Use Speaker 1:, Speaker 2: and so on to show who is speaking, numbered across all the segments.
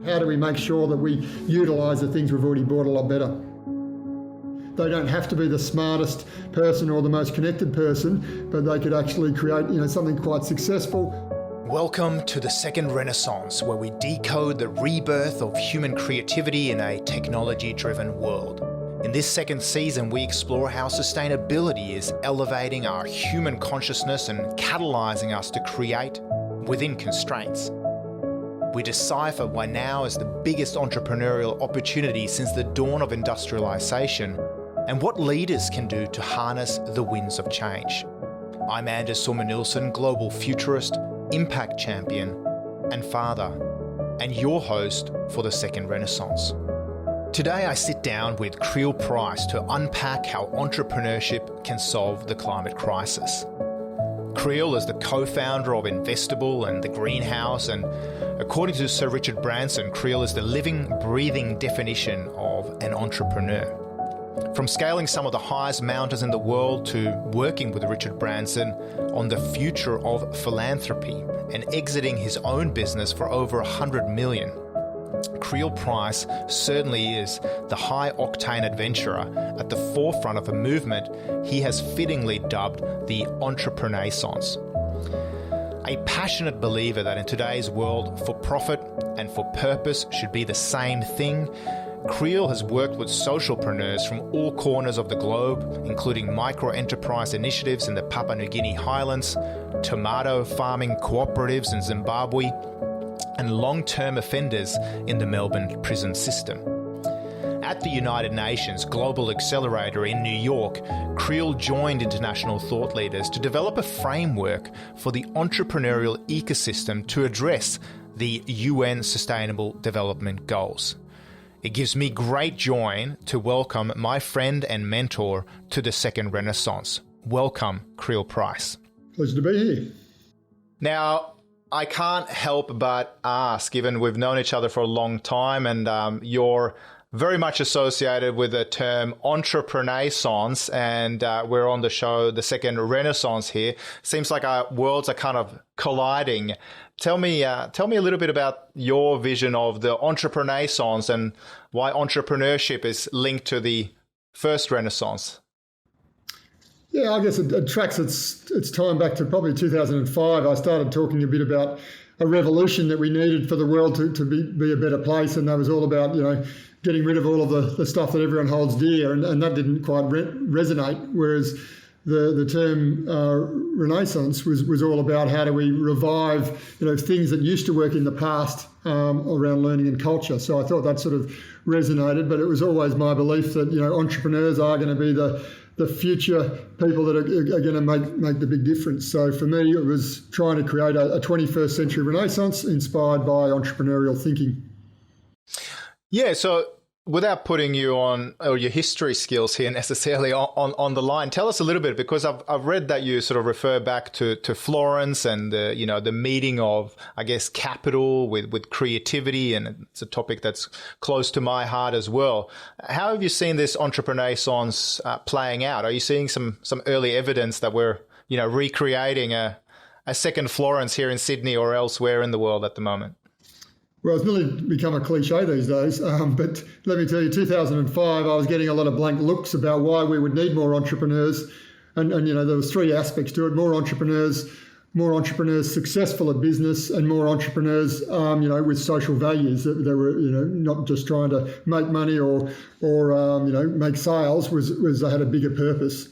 Speaker 1: How do we make sure that we utilise the things we've already bought a lot better? They don't have to be the smartest person or the most connected person, but they could actually create, something quite successful.
Speaker 2: Welcome to the second Renaissance, where we decode the rebirth of human creativity in a technology-driven world. In this second season, we explore how sustainability is elevating our human consciousness and catalysing us to create within constraints. We decipher why now is the biggest entrepreneurial opportunity since the dawn of industrialisation, and what leaders can do to harness the winds of change. I'm Sorman-Nilsson, global futurist, impact champion, and father, and your host for the second Renaissance. Today I sit down with Creel Price to unpack how entrepreneurship can solve the climate crisis. Creel is the co-founder of Investible and The Greenhouse, and according to Sir Richard Branson Creel is the living, breathing definition of an entrepreneur. From scaling some of the highest mountains in the world to working with Richard Branson on the future of philanthropy and exiting his own business for over 100 million, Creel Price certainly is the high-octane adventurer at the forefront of a movement he has fittingly dubbed the Entreprenaissance. A passionate believer that in today's world, for profit and for purpose should be the same thing, Creel has worked with socialpreneurs from all corners of the globe, including micro-enterprise initiatives in the Papua New Guinea highlands, tomato farming cooperatives in Zimbabwe, and long-term offenders in the Melbourne Prison System. At the United Nations Global Accelerator in New York, Creel joined international thought leaders to develop a framework for the entrepreneurial ecosystem to address the UN Sustainable Development Goals. It gives me great joy to welcome my friend and mentor to the second Renaissance. Welcome, Creel Price.
Speaker 1: Pleasure to be here.
Speaker 2: Now, I can't help but ask, given we've known each other for a long time and you're very much associated with the term Entrepreneissance, and we're on the show, the second Renaissance here. Seems like our worlds are kind of colliding. Tell me a little bit about your vision of the Entrepreneissance and why entrepreneurship is linked to the first Renaissance.
Speaker 1: Yeah, I guess it tracks its time back to probably 2005. I started talking a bit about a revolution that we needed for the world to be a better place, and that was all about getting rid of all of the stuff that everyone holds dear, and that didn't quite resonate. Whereas the term Renaissance was all about how do we revive things that used to work in the past around learning and culture. So I thought that sort of resonated, but it was always my belief that entrepreneurs are going to be the future people that are going to make the big difference. So for me, it was trying to create a 21st century Renaissance inspired by entrepreneurial thinking.
Speaker 2: Yeah, so without putting you on, or your history skills here necessarily on the line, tell us a little bit, because I've read that you sort of refer back to Florence and the meeting of, I guess, capital with creativity, and it's a topic that's close to my heart as well. How have you seen this Entrepreneissance playing out? Are you seeing some early evidence that we're recreating a second Florence here in Sydney or elsewhere in the world at the moment?
Speaker 1: Well, it's nearly become a cliche these days, but let me tell you, 2005, I was getting a lot of blank looks about why we would need more entrepreneurs. And there was three aspects to it: more entrepreneurs successful at business, and more entrepreneurs, with social values that were, not just trying to make money or make sales, was they had a bigger purpose.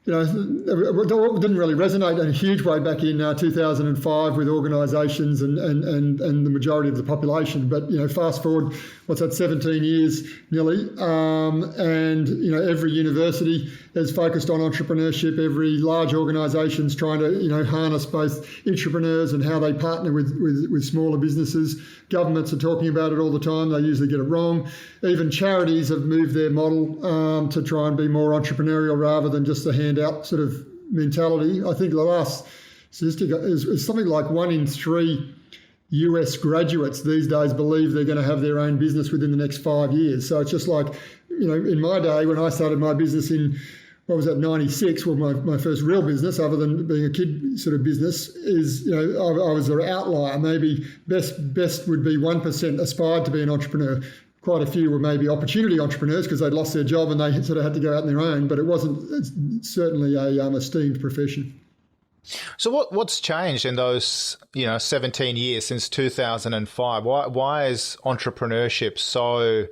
Speaker 1: It didn't really resonate in a huge way back in 2005 with organisations and the majority of the population. But, fast forward, 17 years nearly, and, every university is focused on entrepreneurship. Every large organisation's trying to, harness both entrepreneurs and how they partner with smaller businesses. Governments are talking about it all the time. They usually get it wrong. Even charities have moved their model to try and be more entrepreneurial rather than just a handout sort of mentality. I think the last statistic is something like 1 in 3 US graduates these days believe they're going to have their own business within the next 5 years. So it's just like, in my day when I started my business in what was that, 96, well, my first real business, other than being a kid sort of business, is, I was an outlier. Maybe best would be 1% aspired to be an entrepreneur. Quite a few were maybe opportunity entrepreneurs because they'd lost their job and they sort of had to go out on their own, but it wasn't certainly a esteemed profession.
Speaker 2: So what's changed in those 17 years since 2005? Why is entrepreneurship so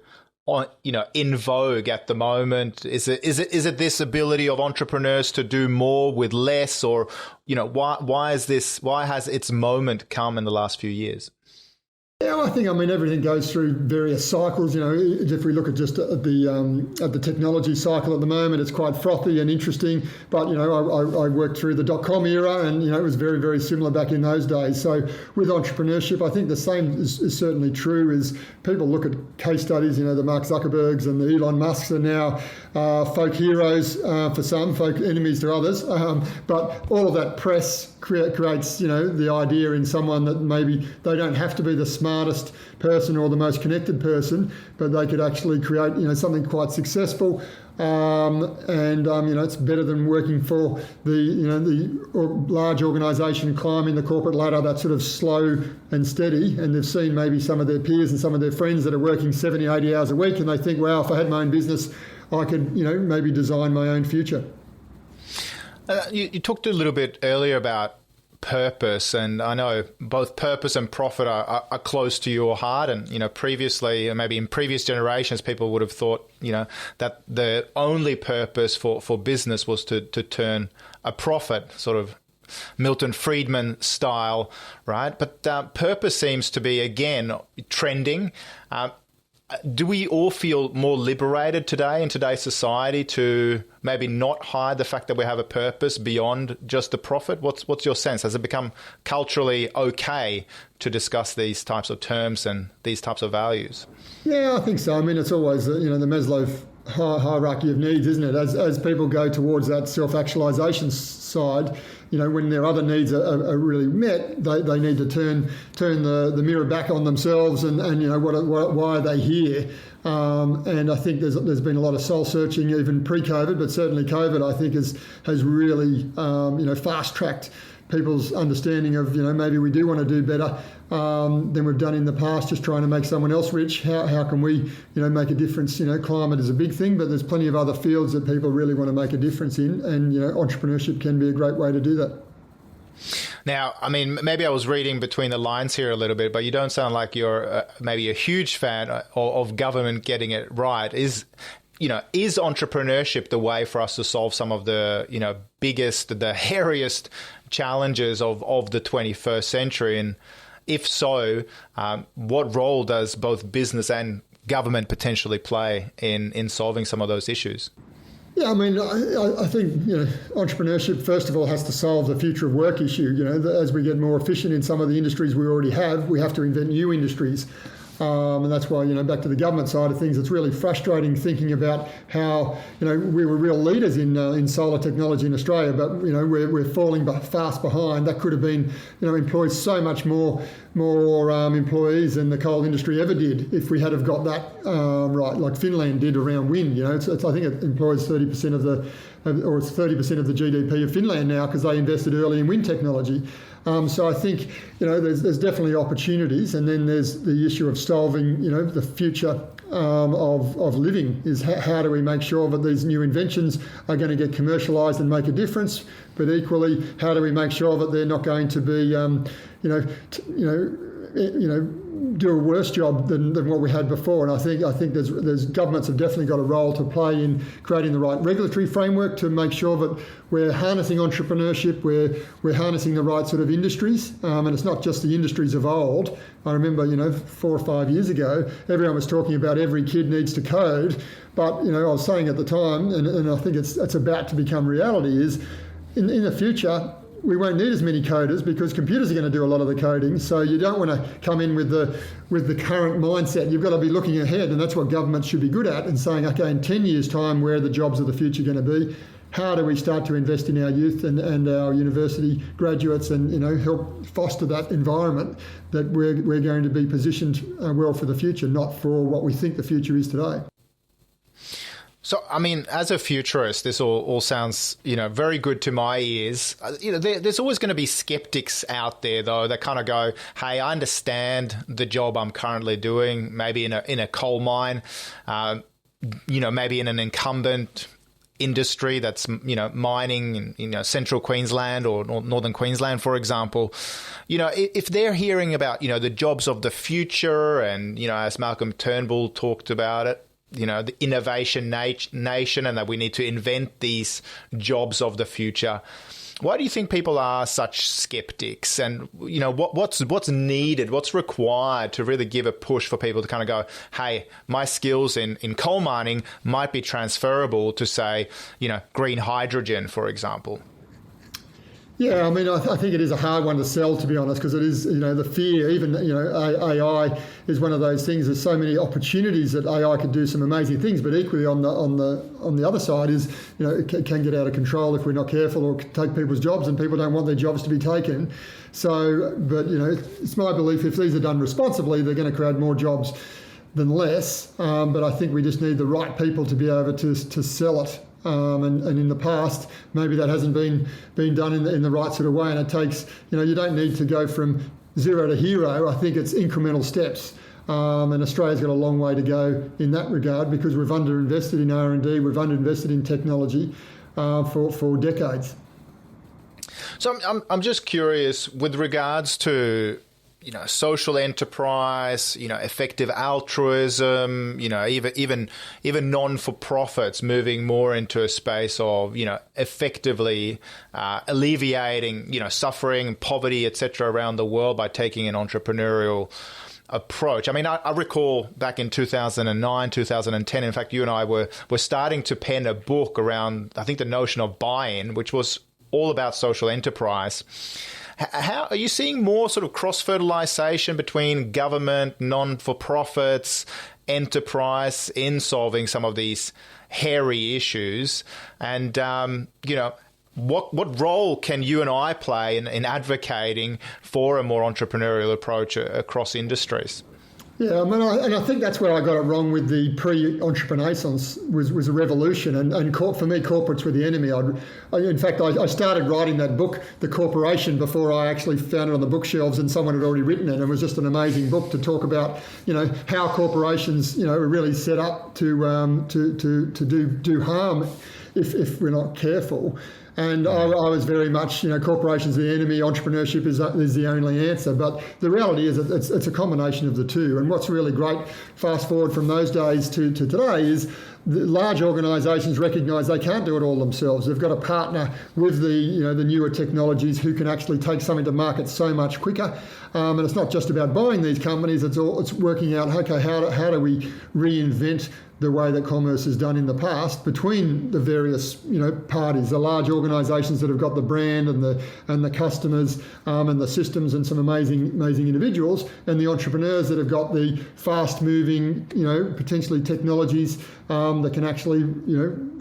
Speaker 2: in vogue at the moment? Is it this ability of entrepreneurs to do more with less, or why has its moment come in the last few years?
Speaker 1: Yeah, I think everything goes through various cycles. If we look at just at the technology cycle at the moment, it's quite frothy and interesting. But I worked through the .com era, and it was very, very similar back in those days. So with entrepreneurship, I think the same is certainly true. Is people look at case studies, the Mark Zuckerbergs and the Elon Musks are now folk heroes for some, folk enemies to others. But all of that press creates the idea in someone that maybe they don't have to be the smartest person or the most connected person, but they could actually create something quite successful. It's better than working for the large organisation, climbing the corporate ladder that's sort of slow and steady. And they've seen maybe some of their peers and some of their friends that are working 70, 80 hours a week, and they think, wow, if I had my own business, I could maybe design my own future.
Speaker 2: You talked a little bit earlier about purpose, and I know both purpose and profit are close to your heart. And previously, or maybe in previous generations, people would have thought that the only purpose for business was to turn a profit, sort of Milton Friedman style, right? But purpose seems to be again trending. Do we all feel more liberated today in today's society to maybe not hide the fact that we have a purpose beyond just the profit? What's your sense? Has it become culturally okay to discuss these types of terms and these types of values? Yeah,
Speaker 1: I think so. It's always the Maslow hierarchy of needs, isn't it? As people go towards that self-actualization side, when their other needs are really met, they need to turn the mirror back on themselves and why are they here? And I think there's been a lot of soul searching even pre-COVID, but certainly COVID I think has really fast-tracked people's understanding of maybe we do want to do better than we've done in the past, just trying to make someone else rich. How can we make a difference? Climate is a big thing, but there's plenty of other fields that people really want to make a difference in, and entrepreneurship can be a great way to do that.
Speaker 2: Now, maybe I was reading between the lines here a little bit, but you don't sound like you're maybe a huge fan of government getting it right. Is entrepreneurship the way for us to solve some of the biggest, the hairiest challenges of the 21st century? And if so, what role does both business and government potentially play in solving some of those issues?
Speaker 1: Yeah, I think entrepreneurship first of all has to solve the future of work issue. As we get more efficient in some of the industries we already have, we have to invent new industries. And that's why, back to the government side of things, it's really frustrating thinking about how, we were real leaders in solar technology in Australia, but, we're falling fast behind. That could have been, employed so much more employees than the coal industry ever did if we had have got that right, like Finland did around wind. I think it employs 30% of it's 30% of the GDP of Finland now because they invested early in wind technology. So I think, there's definitely opportunities, and then there's the issue of solving, the future of living is how do we make sure that these new inventions are going to get commercialised and make a difference, but equally, how do we make sure that they're not going to be, do a worse job than what we had before. And I think there's governments have definitely got a role to play in creating the right regulatory framework to make sure that we're harnessing entrepreneurship, we're harnessing the right sort of industries, and it's not just the industries of old. I remember 4 or 5 years ago everyone was talking about every kid needs to code, but I was saying at the time, and I think it's about to become reality, is in the future we won't need as many coders because computers are going to do a lot of the coding. So you don't want to come in with the current mindset. You've got to be looking ahead, and that's what government should be good at, and saying, okay, in 10 years' time, where are the jobs of the future going to be? How do we start to invest in our youth and our university graduates and help foster that environment that we're going to be positioned well for the future, not for what we think the future is today.
Speaker 2: So, I mean, as a futurist, this all sounds, very good to my ears. There's always going to be skeptics out there, though, that kind of go, hey, I understand the job I'm currently doing, maybe in a coal mine, maybe in an incumbent industry that's, mining in, central Queensland or northern Queensland, for example. If they're hearing about, the jobs of the future and, as Malcolm Turnbull talked about it, the innovation nation, and that we need to invent these jobs of the future. Why do you think people are such skeptics? And, what's needed, what's required to really give a push for people to kind of go, hey, my skills in coal mining might be transferable to, say, green hydrogen, for example?
Speaker 1: Yeah, I mean, I think it is a hard one to sell, to be honest, because it is, the fear, even, AI is one of those things. There's so many opportunities that AI could do some amazing things, but equally on the other side is, it can get out of control if we're not careful, or take people's jobs, and people don't want their jobs to be taken. So, but, it's my belief if these are done responsibly, they're going to create more jobs than less. But I think we just need the right people to be able to sell it. And in the past, maybe that hasn't been done in the right sort of way. And it takes, you don't need to go from zero to hero. I think it's incremental steps. And Australia's got a long way to go in that regard, because we've underinvested in R&D, we've underinvested in technology for decades.
Speaker 2: So I'm just curious with regards to social enterprise, effective altruism, even non-for-profits moving more into a space of, effectively alleviating, suffering and poverty, etc., around the world by taking an entrepreneurial approach. I mean, I recall back in 2009, 2010, in fact, you and I were starting to pen a book around, I think, the notion of buy-in, which was all about social enterprise. How are you seeing more sort of cross-fertilization between government, non-for-profits, enterprise in solving some of these hairy issues? And, what role can you and I play in advocating for a more entrepreneurial approach across industries?
Speaker 1: Yeah, I mean, and I think that's where I got it wrong with the pre-Entreprenaissance was a revolution, and for me, corporates were the enemy. In fact, I started writing that book, The Corporation, before I actually found it on the bookshelves, and someone had already written it. And it was just an amazing book to talk about, how corporations, are really set up to do harm if we're not careful. And I was very much, corporations are the enemy, entrepreneurship is the only answer. But the reality is that it's a combination of the two. And what's really great, fast forward from those days to today, is the large organisations recognise they can't do it all themselves. They've got to partner with the newer technologies who can actually take something to market so much quicker. And it's not just about buying these companies. It's working out, okay, how do we reinvent the way that commerce is done in the past between the various parties, the large organisations that have got the brand and the customers and the systems and some amazing individuals, and the entrepreneurs that have got the fast moving potentially technologies that can actually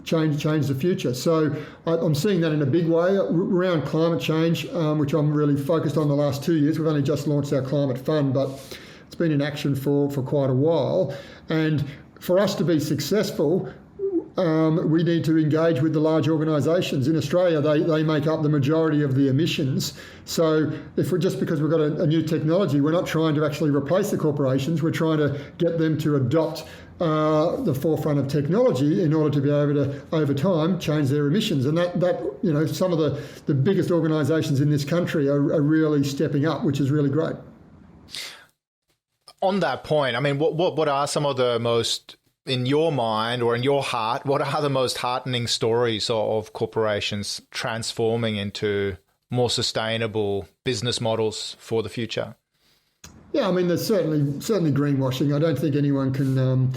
Speaker 1: change the future. So I'm seeing that in a big way around climate change, which I'm really focused on the last 2 years. We've only just launched our climate fund, but it's been in action for quite a while. And for us to be successful, we need to engage with the large organisations. In Australia, they make up the majority of the emissions. So just because we've got a new technology, we're not trying to actually replace the corporations. We're trying to get them to adopt the forefront of technology in order to be able to, over time, change their emissions. And that some of the biggest organisations in this country are really stepping up, which is really great.
Speaker 2: On that point, I mean, what are some of the most, in your mind or in your heart, what are the most heartening stories of corporations transforming into more sustainable business models for the future?
Speaker 1: Yeah, I mean, there's certainly greenwashing. I don't think anyone can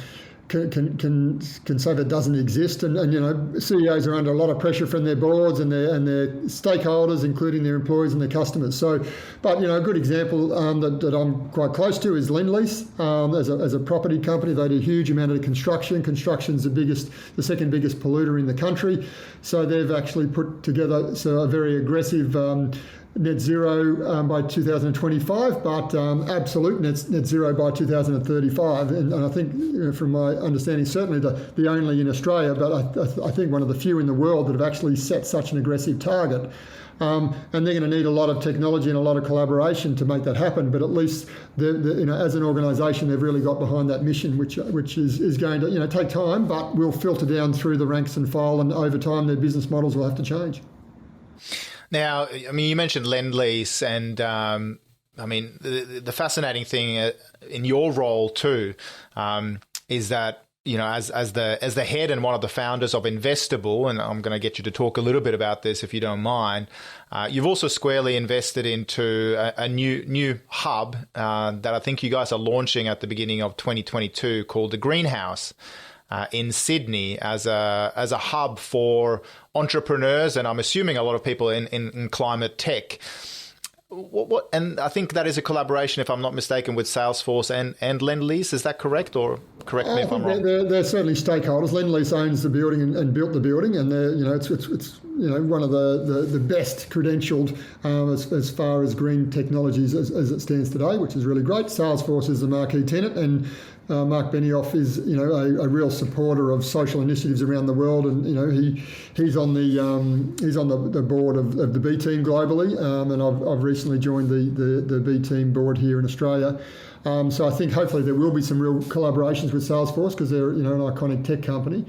Speaker 1: say that doesn't exist. And CEOs are under a lot of pressure from their boards and their stakeholders, including their employees and their customers. So, but a good example that I'm quite close to is Lendlease. As a property company, they do a huge amount of construction. Construction's the second biggest polluter in the country. So they've actually put together a very aggressive net zero by 2025, but absolute net zero by 2035. And I think, from my understanding, certainly the only in Australia, but I think one of the few in the world that have actually set such an aggressive target. And they're going to need a lot of technology and a lot of collaboration to make that happen. But at least, as an organisation, they've really got behind that mission, which is going to take time, but will filter down through the ranks and file, and over time their business models will have to change.
Speaker 2: Now, I mean, you mentioned Lend-Lease, and I mean, the fascinating thing in your role too is that, as the head and one of the founders of Investible, and I'm going to get you to talk a little bit about this if you don't mind, you've also squarely invested into a new hub that I think you guys are launching at the beginning of 2022 called the Greenhouse in Sydney as a hub for entrepreneurs, and I'm assuming a lot of people in climate tech. And I think that is a collaboration, if I'm not mistaken, with Salesforce and Lend-Lease. Is that correct, or correct me if I'm wrong?
Speaker 1: They're certainly stakeholders. Lend-Lease owns the building and built the building, and it's one of the best credentialed as far as green technologies as it stands today, which is really great. Salesforce is the marquee tenant, and Mark Benioff is a real supporter of social initiatives around the world, and he's on the board of the B Team globally, and I've recently joined the B Team board here in Australia. So I think hopefully there will be some real collaborations with Salesforce, because they're an iconic tech company.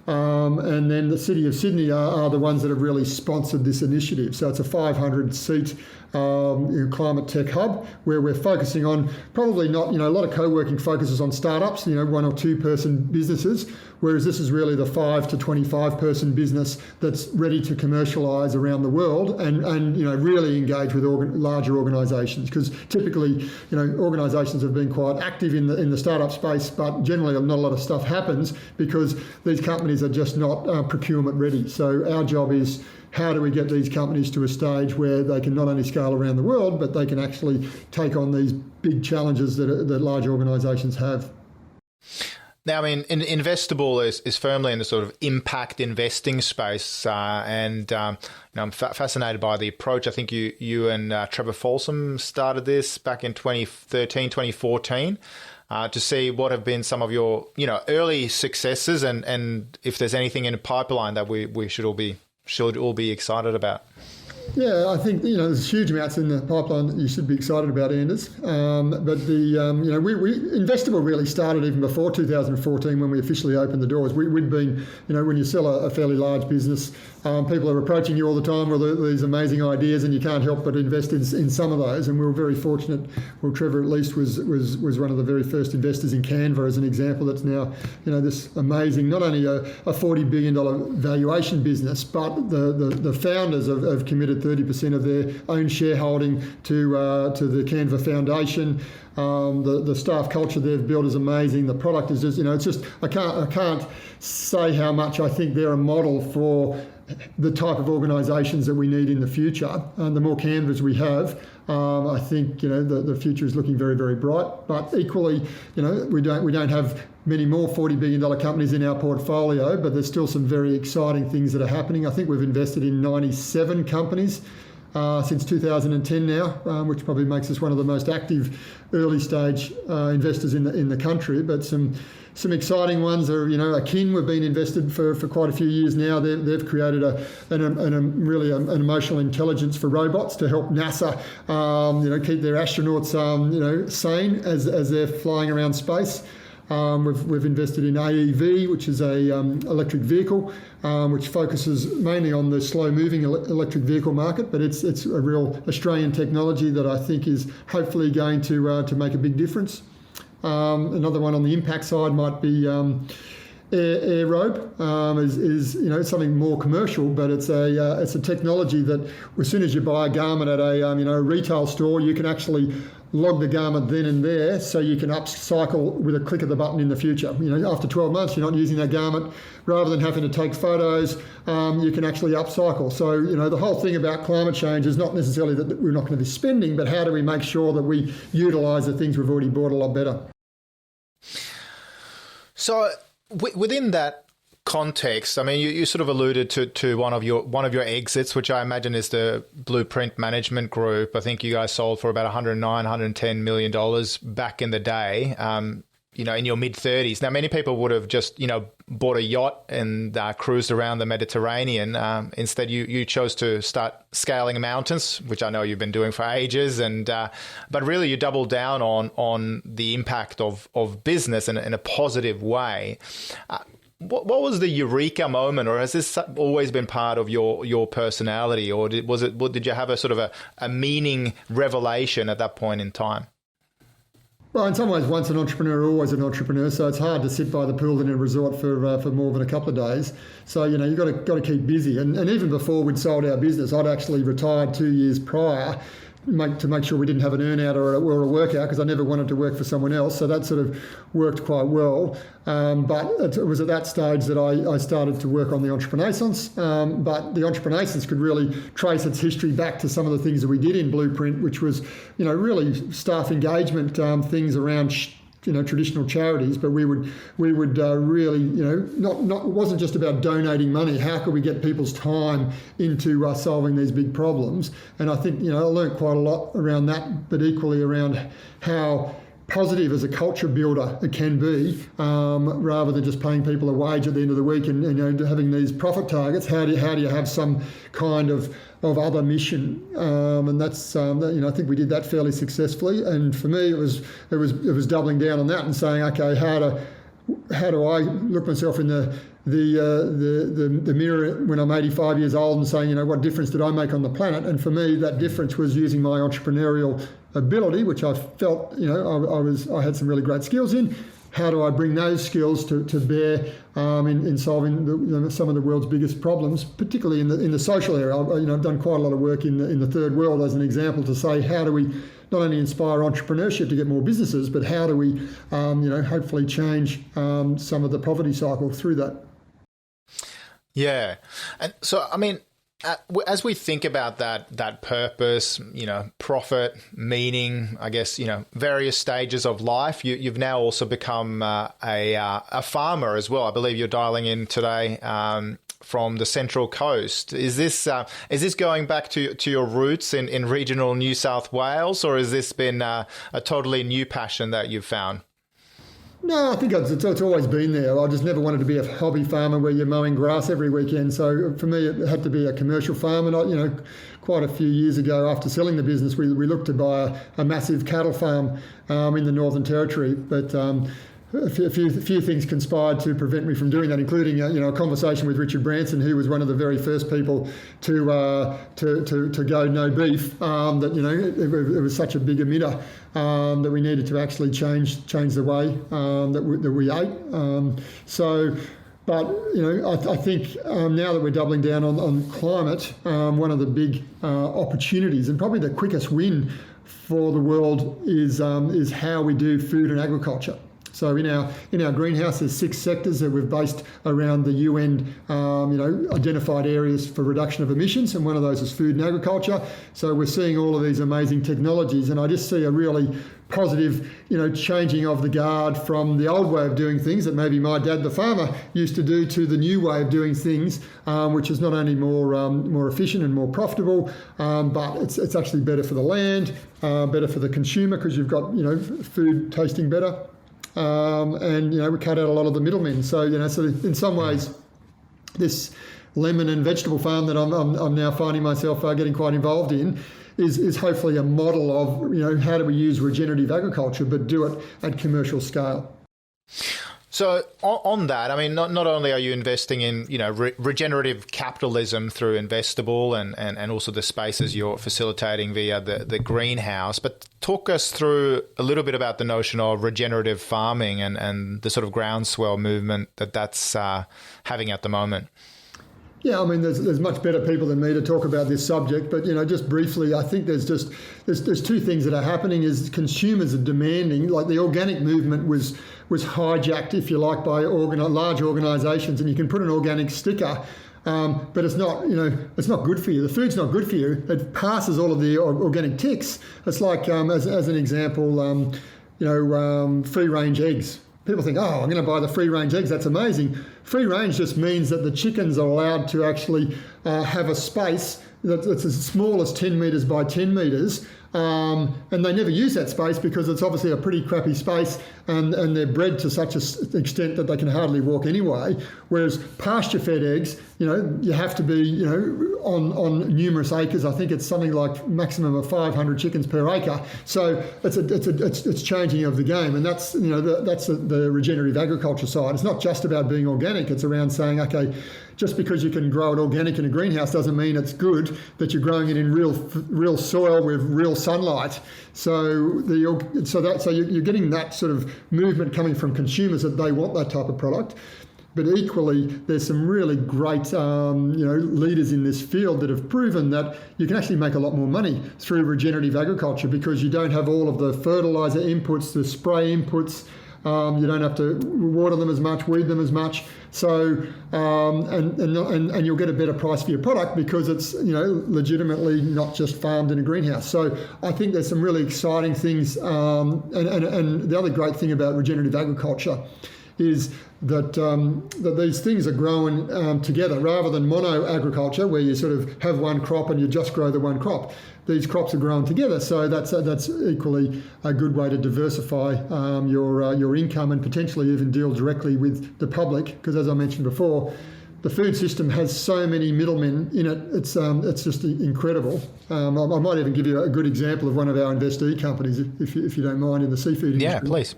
Speaker 1: And then the City of Sydney are the ones that have really sponsored this initiative. So it's a 500-seat climate tech hub where we're focusing on probably not, a lot of co-working focuses on startups, 1 or 2 person businesses, whereas this is really the 5 to 25 person business that's ready to commercialise around the world and really engage with larger organisations, because typically, organisations have been quite active in the startup space, but generally not a lot of stuff happens because these companies are just not procurement ready. So our job is, how do we get these companies to a stage where they can not only scale around the world, but they can actually take on these big challenges that large organisations have?
Speaker 2: Now, I mean, Investible is firmly in the sort of impact investing space, and I'm fascinated by the approach. I think you and Trevor Folsom started this back in 2013, 2014. To see what have been some of your early successes, and if there's anything in the pipeline that we should all be excited about.
Speaker 1: Yeah, I think there's huge amounts in the pipeline that you should be excited about, Anders. But Investible really started even before 2014 when we officially opened the doors. We'd been, when you sell a fairly large business, people are approaching you all the time with these amazing ideas, and you can't help but invest in some of those. And we were very fortunate. Well, Trevor at least was one of the very first investors in Canva, as an example. That's now this amazing, not only a $40 billion valuation business, but the founders have committed 30% of their own shareholding to the Canva Foundation. The staff culture they've built is amazing. The product is just, it's just, I can't say how much I think they're a model for the type of organisations that we need in the future. And the more Canvas we have, I think the future is looking very, very bright. But equally, we don't have many more $40 billion companies in our portfolio, but there's still some very exciting things that are happening. I think we've invested in 97 companies since 2010 now, which probably makes us one of the most active early stage investors in the country. But some exciting ones are, Akin, we've been invested for quite a few years now. They've created really an emotional intelligence for robots to help NASA, keep their astronauts, sane as they're flying around space. We've invested in AEV, which is a electric vehicle, which focuses mainly on the slow-moving electric vehicle market, but it's a real Australian technology that I think is hopefully going to make a big difference. Another one on the impact side might be Aerobe, is something more commercial, but it's a technology that as soon as you buy a garment at a retail store, you can actually log the garment then and there, so you can upcycle with a click of the button in the future. After 12 months, you're not using that garment. Rather than having to take photos, you can actually upcycle. So, the whole thing about climate change is not necessarily that we're not going to be spending, but how do we make sure that we utilise the things we've already bought a lot better?
Speaker 2: So within that context, I mean, you sort of alluded to one of your exits, which I imagine is the Blueprint Management Group. I think you guys sold for about 109, $110 million back in the day, in your mid-30s. Now, many people would have just, bought a yacht and cruised around the Mediterranean. Instead, you chose to start scaling mountains, which I know you've been doing for ages. But really, you doubled down on the impact of business in a positive way. What was the eureka moment, or has this always been part of your personality, or did you have a sort of a meaning revelation at that point in time?
Speaker 1: Well, in some ways, once an entrepreneur, always an entrepreneur. So it's hard to sit by the pool in a resort for more than a couple of days. So you've got to keep busy. And even before we'd sold our business, I'd actually retired 2 years prior to make sure we didn't have an earn-out or a workout, because I never wanted to work for someone else. So that sort of worked quite well. But it was at that stage that I started to work on the Entreprenaissance. But the Entreprenaissance could really trace its history back to some of the things that we did in Blueprint, which was, really staff engagement, things around traditional charities, but we would really, not it wasn't just about donating money. How could we get people's time into solving these big problems? And I think, I learned quite a lot around that, but equally around how positive as a culture builder it can be, rather than just paying people a wage at the end of the week and having these profit targets. How do you have some kind of other mission? And that's I think we did that fairly successfully. And for me, it was doubling down on that and saying, okay, how do I look myself in the mirror when I'm 85 years old and saying, what difference did I make on the planet? And for me, that difference was using my entrepreneurial ability, which I felt, I had some really great skills in. How do I bring those skills to bear in solving some of the world's biggest problems, particularly in the social area? I've done quite a lot of work in the third world as an example, to say, how do we not only inspire entrepreneurship to get more businesses, but how do we hopefully change some of the poverty cycle through that?
Speaker 2: Yeah. And so, I mean, as we think about that purpose, profit, meaning, I guess, various stages of life, you've now also become a farmer as well. I believe you're dialing in today from the Central Coast. Is this going back to your roots in regional New South Wales, or has this been a totally new passion that you've found?
Speaker 1: No, I think it's always been there. I just never wanted to be a hobby farmer where you're mowing grass every weekend. So for me, it had to be a commercial farm. And quite a few years ago, after selling the business, we looked to buy a massive cattle farm in the Northern Territory. But a few things conspired to prevent me from doing that, including a conversation with Richard Branson, who was one of the very first people to go no beef. It was such a big emitter that we needed to actually change the way that we ate. I think now that we're doubling down on climate, one of the big opportunities and probably the quickest win for the world is how we do food and agriculture. So in our greenhouse, there's 6 sectors that we've based around the UN, identified areas for reduction of emissions, and one of those is food and agriculture. So we're seeing all of these amazing technologies, and I just see a really positive, changing of the guard from the old way of doing things that maybe my dad, the farmer, used to do, to the new way of doing things, which is not only more efficient and more profitable, but it's actually better for the land, better for the consumer, because you've got food tasting better. We cut out a lot of the middlemen. So, so in some ways, this lemon and vegetable farm that I'm now finding myself getting quite involved in is hopefully a model of, how do we use regenerative agriculture, but do it at commercial scale.
Speaker 2: So on that, I mean, not only are you investing in, regenerative capitalism through Investible and also the spaces you're facilitating via the greenhouse, but talk us through a little bit about the notion of regenerative farming and the sort of groundswell movement that's having at the moment.
Speaker 1: Yeah, I mean, there's much better people than me to talk about this subject, but just briefly, I think there's 2 things that are happening. Is consumers are demanding, like the organic movement was hijacked, if you like, by large organisations, and you can put an organic sticker, but it's not good for you. The food's not good for you. It passes all of the organic ticks. It's like, as an example, free range eggs. people think, oh, I'm going to buy the free-range eggs. That's amazing. Free-range just means that the chickens are allowed to actually have a space that's as small as 10 metres by 10 metres, and they never use that space because it's obviously a pretty crappy space, and they're bred to such an extent that they can hardly walk anyway. Whereas pasture-fed eggs, you have to be, on numerous acres. I think it's something like maximum of 500 chickens per acre. So it's changing of the game, and that's the regenerative agriculture side. It's not just about being organic. It's around saying, okay, just because you can grow it organic in a greenhouse doesn't mean it's good that you're growing it in real soil with real sunlight. So you're getting that sort of movement coming from consumers that they want that type of product. But equally, there's some really great leaders in this field that have proven that you can actually make a lot more money through regenerative agriculture because you don't have all of the fertilizer inputs, the spray inputs. You don't have to water them as much, weed them as much. So and you'll get a better price for your product because it's legitimately not just farmed in a greenhouse. So I think there's some really exciting things. And the other great thing about regenerative agriculture is that these things are grown together rather than mono agriculture where you sort of have one crop and you just grow the one crop. These crops are grown together, so that's equally a good way to diversify your income and potentially even deal directly with the public. Because as I mentioned before, the food system has so many middlemen in it. It's just incredible. I might even give you a good example of one of our investee companies, if you don't mind, in the seafood industry.
Speaker 2: Yeah, please.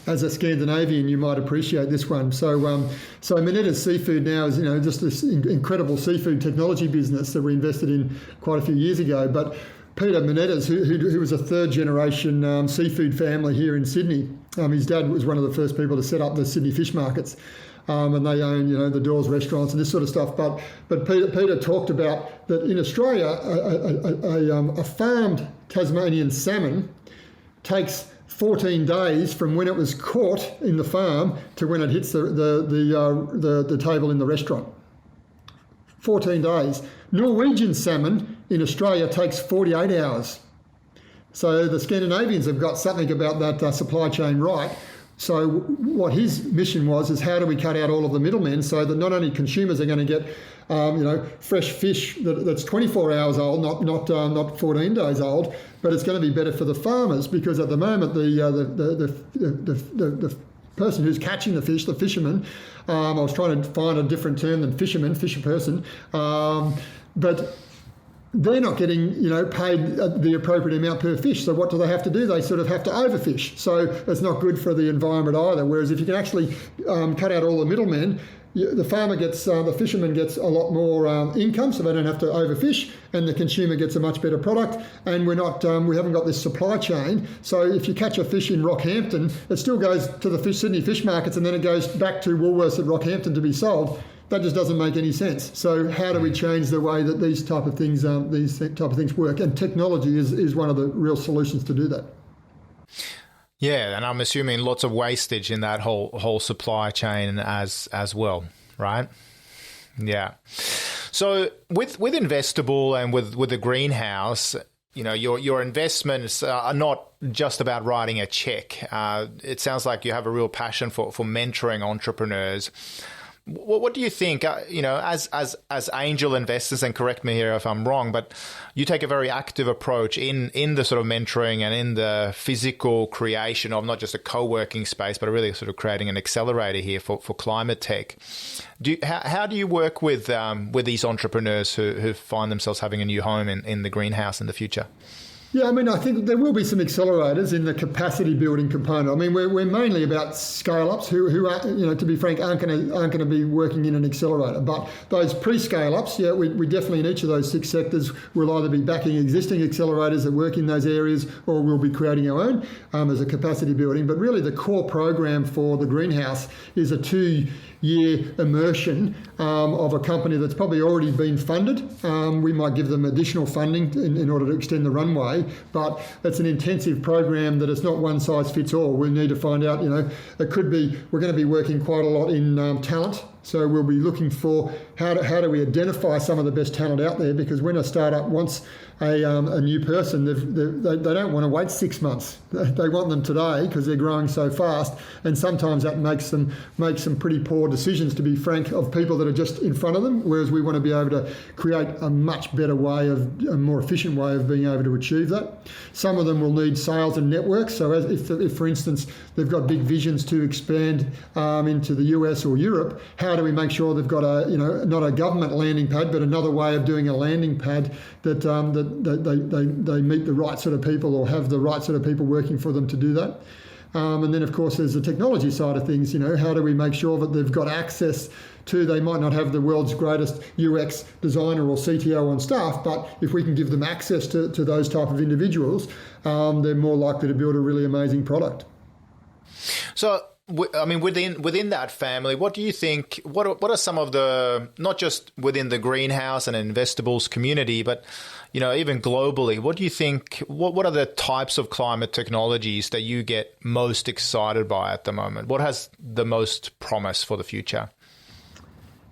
Speaker 1: As a Scandinavian, you might appreciate this one. So Monetta's Seafood now is just this incredible seafood technology business that we invested in quite a few years ago. But Peter Monetta's, who was a third generation seafood family here in Sydney, his dad was one of the first people to set up the Sydney fish markets, and they own the Doors restaurants and this sort of stuff. But Peter talked about that in Australia, a farmed Tasmanian salmon takes 14 days from when it was caught in the farm to when it hits the table in the restaurant. 14 days. Norwegian salmon in Australia takes 48 hours. So the Scandinavians have got something about that supply chain right. So what his mission was is how do we cut out all of the middlemen so that not only consumers are going to get fresh fish that's 24 hours old, not 14 days old, but it's going to be better for the farmers because at the moment the person who's catching the fish, the fisherman, I was trying to find a different term than fisherman, fisher person, but they're not getting paid the appropriate amount per fish. So what do they have to do? They sort of have to overfish. So it's not good for the environment either. Whereas if you can actually cut out all the middlemen, the fisherman gets a lot more income, so they don't have to overfish, and the consumer gets a much better product. And we haven't got this supply chain. So if you catch a fish in Rockhampton, it still goes to the Sydney fish markets, and then it goes back to Woolworths at Rockhampton to be sold. That just doesn't make any sense. So how do we change the way that these type of things work? And technology is one of the real solutions to do that.
Speaker 2: Yeah, and I'm assuming lots of wastage in that whole supply chain as well, right? Yeah. So with Investible and with the greenhouse, your investments are not just about writing a check. It sounds like you have a real passion for mentoring entrepreneurs. What do you think, as angel investors, and correct me here if I'm wrong, but you take a very active approach in the sort of mentoring and in the physical creation of not just a co-working space, but really sort of creating an accelerator here for climate tech. How do you work with these entrepreneurs who find themselves having a new home in the greenhouse in the future?
Speaker 1: Yeah, I think there will be some accelerators in the capacity building component. We're mainly about scale-ups who are, to be frank, aren't going to be working in an accelerator. But those pre-scale-ups, we definitely in each of those 6 sectors will either be backing existing accelerators that work in those areas, or we'll be creating our own as a capacity building. But really, the core program for the greenhouse is a 2-year immersion of a company that's probably already been funded. We might give them additional funding in order to extend the runway, but it's an intensive program that it's not one size fits all. We need to find out, it could be, we're going to be working quite a lot in talent So we'll be looking for how do we identify some of the best talent out there, because when a startup wants a new person, they don't want to wait 6 months. They want them today because they're growing so fast, and sometimes that makes them make some pretty poor decisions, to be frank, of people that are just in front of them, whereas we want to be able to create a much better way a more efficient way of being able to achieve that. Some of them will need sales and networks. So if for instance, they've got big visions to expand into the US or Europe, how do we make sure they've got not a government landing pad, but another way of doing a landing pad that they meet the right sort of people, or have the right sort of people working for them to do that. And then, of course, there's the technology side of things. How do we make sure that they've got access to, they might not have the world's greatest UX designer or CTO on staff, but if we can give them access to those type of individuals, they're more likely to build a really amazing product.
Speaker 2: So, I mean, within that family, what do you think, what are some of the, not just within the greenhouse and Investibles community, but, even globally, what do you think, what are the types of climate technologies that you get most excited by at the moment? What has the most promise for the future?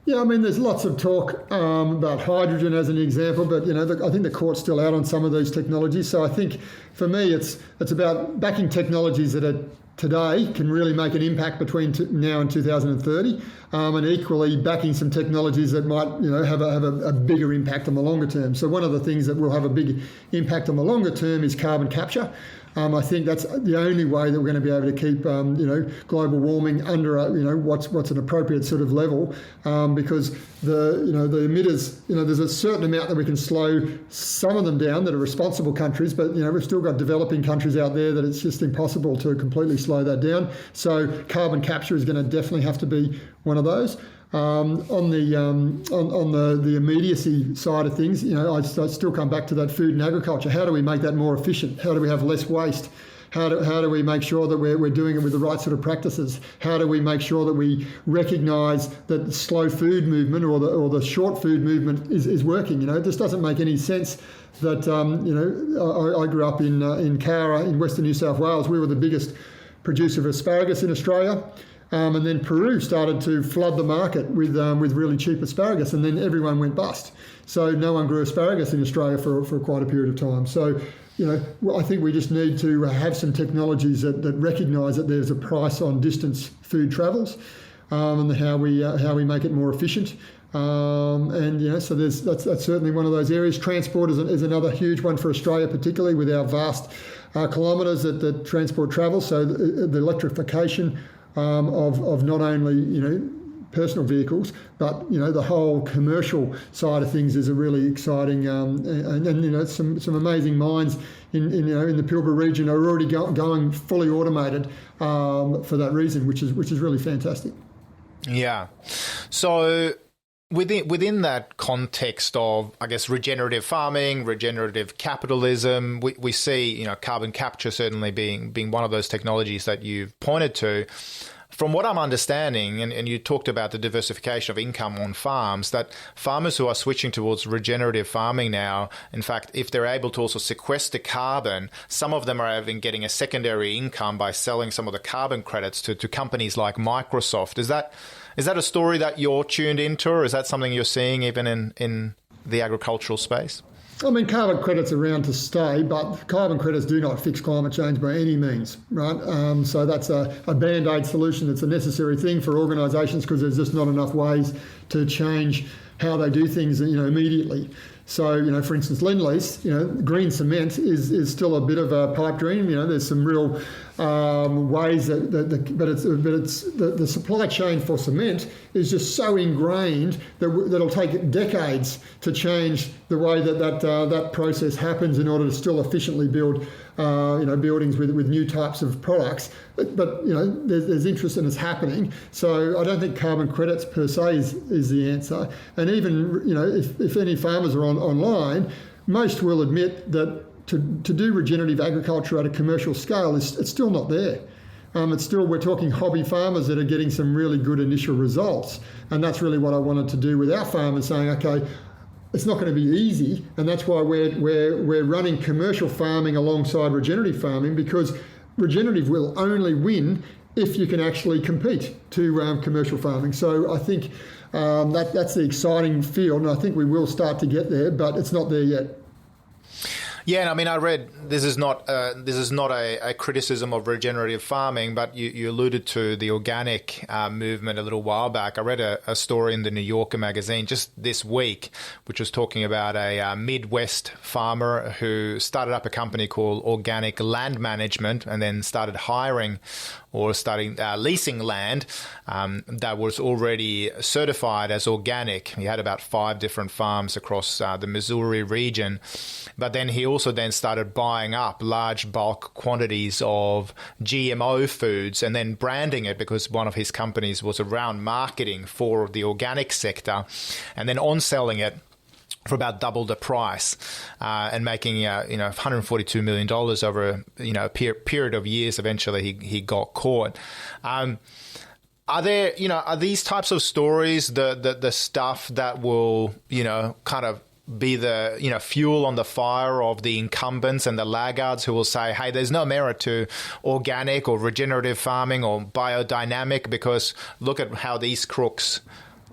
Speaker 1: Yeah, I mean, there's lots of talk about hydrogen as an example, but I think the court's still out on some of these technologies. So I think for me, it's about backing technologies that are today can really make an impact between now and 2030, and equally backing some technologies that might have a bigger impact on the longer term. So one of the things that will have a big impact on the longer term is carbon capture. I think that's the only way that we're going to be able to keep, global warming under, what's an appropriate sort of level, because the emitters, there's a certain amount that we can slow some of them down that are responsible countries, but we've still got developing countries out there that it's just impossible to completely slow that down. So carbon capture is going to definitely have to be one of those. On the immediacy side of things, I still come back to that food and agriculture. How do we make that more efficient? How do we have less waste? How do we make sure that we're doing it with the right sort of practices? How do we make sure that we recognise that the slow food movement or the short food movement is working? It just doesn't make any sense that I grew up in Cowra in Western New South Wales. We were the biggest producer of asparagus in Australia. And then Peru started to flood the market with really cheap asparagus, and then everyone went bust. So no one grew asparagus in Australia for quite a period of time. So, I think we just need to have some technologies that recognise that there's a price on distance food travels, and how we make it more efficient. So that's certainly one of those areas. Transport is another huge one for Australia, particularly with our vast kilometres that transport travels. So the electrification of not only personal vehicles, but the whole commercial side of things is a really exciting and some amazing mines in the Pilbara region are already going fully automated for that reason, which is really fantastic. Yeah.
Speaker 2: So within that context of, I guess, regenerative farming, regenerative capitalism, we see, carbon capture certainly being one of those technologies that you've pointed to. From what I'm understanding, and you talked about the diversification of income on farms, that farmers who are switching towards regenerative farming now, in fact, if they're able to also sequester carbon, some of them are even getting a secondary income by selling some of the carbon credits to companies like Microsoft. Is that a story that you're tuned into, or is that something you're seeing even in the agricultural space?
Speaker 1: I mean, carbon credits are around to stay, but carbon credits do not fix climate change by any means, right? So that's a band-aid solution. It's a necessary thing for organisations because there's just not enough ways to change how they do things, immediately. So, for instance, Lend-Lease, green cement is still a bit of a pipe dream. There's some real ways but the supply chain for cement is just so ingrained that it'll take decades to change the way that process happens in order to still efficiently build buildings with new types of products. But there's interest and it's happening. So I don't think carbon credits per se is the answer. And even if any farmers are online, most will admit that to do regenerative agriculture at a commercial scale it's still not there. We're talking hobby farmers that are getting some really good initial results, and that's really what I wanted to do with our farmers, saying, okay, it's not going to be easy, and that's why we're running commercial farming alongside regenerative farming, because regenerative will only win if you can actually compete to commercial farming. So I think that's the exciting field, and I think we will start to get there, but it's not there yet.
Speaker 2: Yeah, and I mean, I read this is not a criticism of regenerative farming, but you alluded to the organic movement a little while back. I read a story in the New Yorker magazine just this week, which was talking about a Midwest farmer who started up a company called Organic Land Management, and then started hiring or starting leasing land that was already certified as organic. He had about 5 different farms across the Missouri region, but then he also then started buying up large bulk quantities of GMO foods and then branding it, because one of his companies was around marketing for the organic sector, and then on-selling it for about double the price, and making $142 million over a period of years. Eventually, he got caught. Are these types of stories the stuff that will kind of be the fuel on the fire of the incumbents and the laggards who will say, hey, there's no merit to organic or regenerative farming or biodynamic because look at how these crooks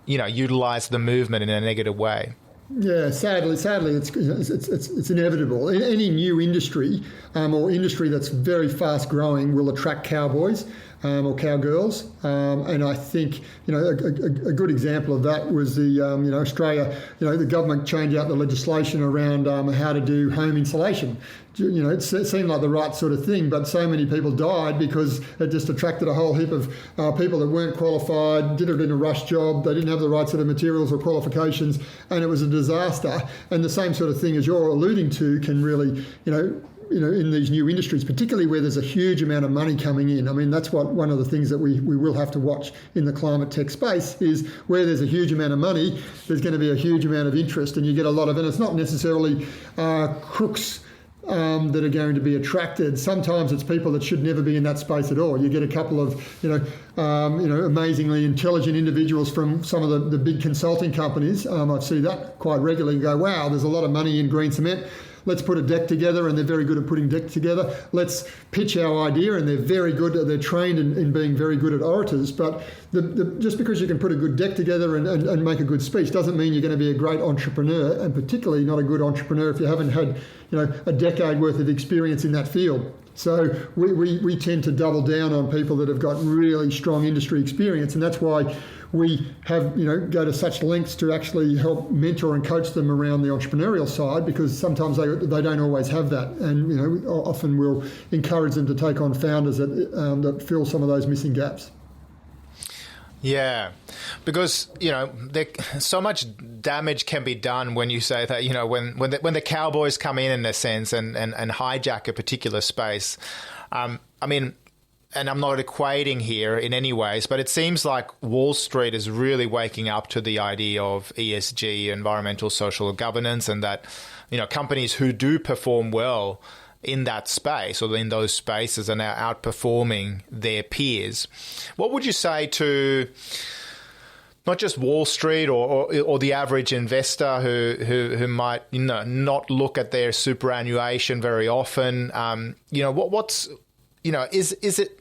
Speaker 2: utilize the movement in a negative way?
Speaker 1: Yeah, sadly, it's inevitable. Any new industry or industry that's very fast growing will attract cowboys or cowgirls, and I think a good example of that was the Australia. The government changed out the legislation around how to do home insulation. It seemed like the right sort of thing, but so many people died because it just attracted a whole heap of people that weren't qualified, did it in a rush job, they didn't have the right sort of materials or qualifications, and it was a disaster. And the same sort of thing as you're alluding to can really, in these new industries, particularly where there's a huge amount of money coming in. I mean, that's one of the things that we will have to watch in the climate tech space is where there's a huge amount of money, there's going to be a huge amount of interest, and you get a lot of, and it's not necessarily crooks that are going to be attracted. Sometimes it's people that should never be in that space at all. You get a couple of, amazingly intelligent individuals from some of the big consulting companies. I see that quite regularly. You go, wow, there's a lot of money in green cement. Let's put a deck together, and they're very good at putting decks together. Let's pitch our idea, and they're very good. They're trained in being very good at orators. But just because you can put a good deck together and make a good speech doesn't mean you're going to be a great entrepreneur, and particularly not a good entrepreneur if you haven't had a decade worth of experience in that field. So we tend to double down on people that have got really strong industry experience, and that's why we have go to such lengths to actually help mentor and coach them around the entrepreneurial side, because sometimes they don't always have that, and often we'll encourage them to take on founders that fill some of those missing gaps.
Speaker 2: Yeah, because so much damage can be done when you say that when the cowboys come in a sense and hijack a particular space. And I'm not equating here in any ways, but it seems like Wall Street is really waking up to the idea of ESG, environmental, social governance, and that companies who do perform well in that space or in those spaces are now outperforming their peers. What would you say to not just Wall Street or the average investor who might not look at their superannuation very often? Is it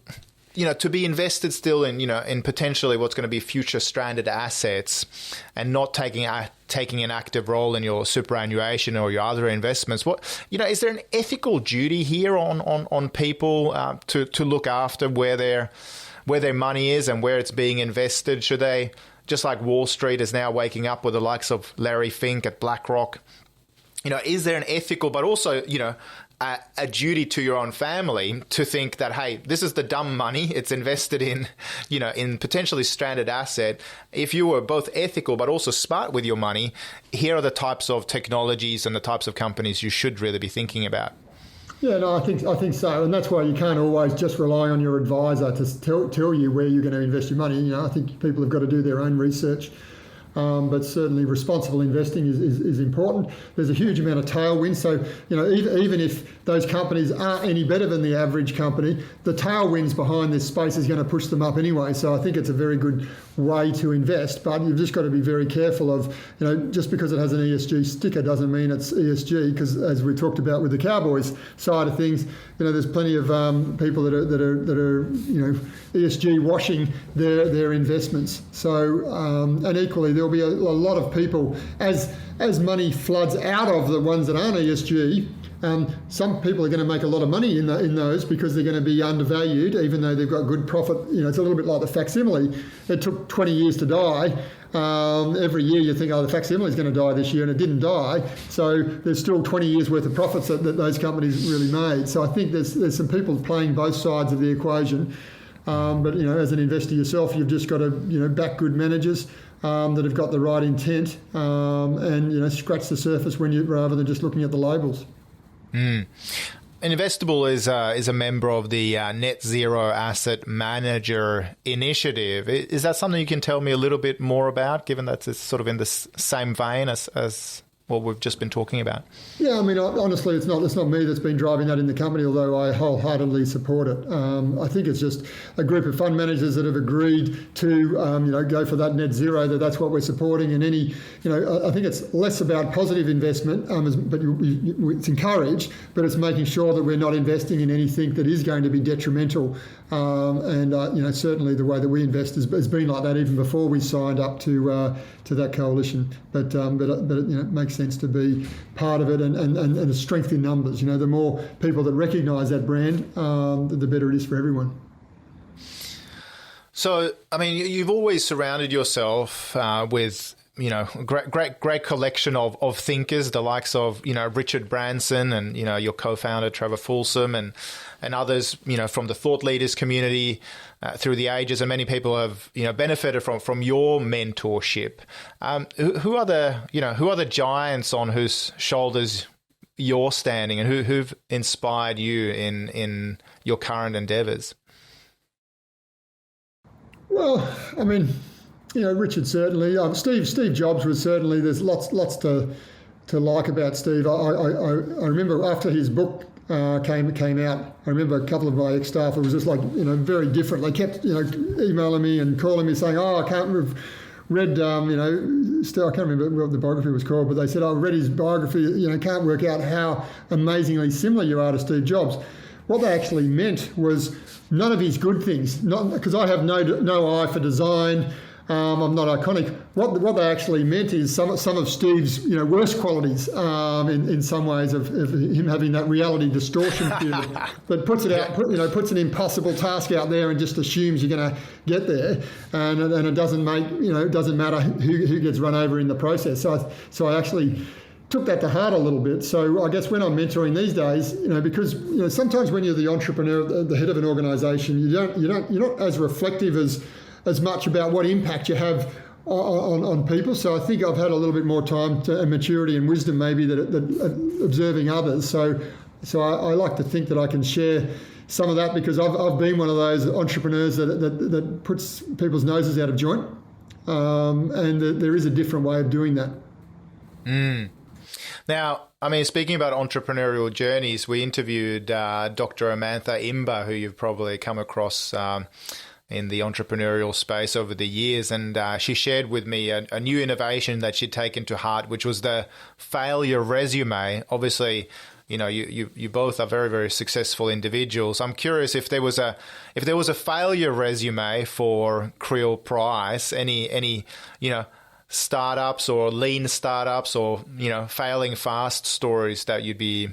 Speaker 2: to be invested still in potentially what's going to be future stranded assets and not taking an active role in your superannuation or your other investments? Is there an ethical duty here on people to look after where their money is and where it's being invested? Should they, just like Wall Street is now waking up with the likes of Larry Fink at BlackRock, is there an ethical but also a duty to your own family to think that, hey, this is the dumb money, it's invested in potentially stranded asset. If you were both ethical but also smart with your money, here are the types of technologies and the types of companies you should really be thinking about.
Speaker 1: Yeah, no, I think so, and that's why you can't always just rely on your advisor to tell you where you're going to invest your money. I think people have got to do their own research. But certainly responsible investing is important. There's a huge amount of tailwind. So, even if those companies aren't any better than the average company, the tailwinds behind this space is going to push them up anyway. So I think it's a very good way to invest, but you've just got to be very careful of, just because it has an ESG sticker doesn't mean it's ESG, because as we talked about with the Cowboys side of things, there's plenty of people that are ESG washing their investments. So and equally there'll be a lot of people as money floods out of the ones that aren't ESG. Some people are going to make a lot of money in those because they're going to be undervalued, even though they've got good profit. It's a little bit like the facsimile. It took 20 years to die. Every year you think, the facsimile is going to die this year, and it didn't die. So there's still 20 years worth of profits that those companies really made. So I think there's some people playing both sides of the equation. But as an investor yourself, you've just got to back good managers that have got the right intent, and scratch the surface rather than just looking at the labels.
Speaker 2: Investible is a member of the Net Zero Asset Manager Initiative. Is that something you can tell me a little bit more about, given that it's sort of in the same vein as what we've just been talking about?
Speaker 1: Yeah, honestly, it's not me that's been driving that in the company, although I wholeheartedly support it. I think it's just a group of fund managers that have agreed to, go for that net zero. That's what we're supporting. And I think it's less about positive investment, but it's encouraged, but it's making sure that we're not investing in anything that is going to be detrimental. Certainly the way that we invest has been like that even before we signed up to that coalition. But it makes sense to be part of it, and the strength in numbers. The more people that recognise that brand, the better it is for everyone.
Speaker 2: So, you've always surrounded yourself with great collection of thinkers, the likes of Richard Branson and your co-founder Trevor Folsom and others from the thought leaders community through the ages, and many people have benefited from your mentorship. Who are the giants on whose shoulders you're standing, and who've inspired you in your current endeavours? Well,
Speaker 1: Richard certainly. Steve Jobs was certainly. There's lots to like about Steve. I remember after his book came out, I remember a couple of my ex-staff, it was just very different. They kept emailing me and calling me saying, I can't have read still I can't remember what the biography was called, but they said, I read his biography, can't work out how amazingly similar you are to Steve Jobs. What they actually meant was none of his good things, not because I have no eye for design. I'm not iconic. What they actually meant is some of Steve's worst qualities in some ways of him having that reality distortion theory that puts it out, puts an impossible task out there and just assumes you're going to get there, and it doesn't matter who gets run over in the process. So I actually took that to heart a little bit. So I guess when I'm mentoring these days, because sometimes when you're the entrepreneur, the head of an organisation, you're not as reflective as much about what impact you have on people. So I think I've had a little bit more time and maturity and wisdom maybe that observing others. So I like to think that I can share some of that, because I've been one of those entrepreneurs that puts people's noses out of joint, and there is a different way of doing that.
Speaker 2: Now, speaking about entrepreneurial journeys, we interviewed Dr. Amantha Imba, who you've probably come across in the entrepreneurial space over the years, and she shared with me a new innovation that she'd taken to heart, which was the failure resume. Obviously, you both are very, very successful individuals. I'm curious if there was a failure resume for Creel Price, any startups or lean startups or failing fast stories that you'd be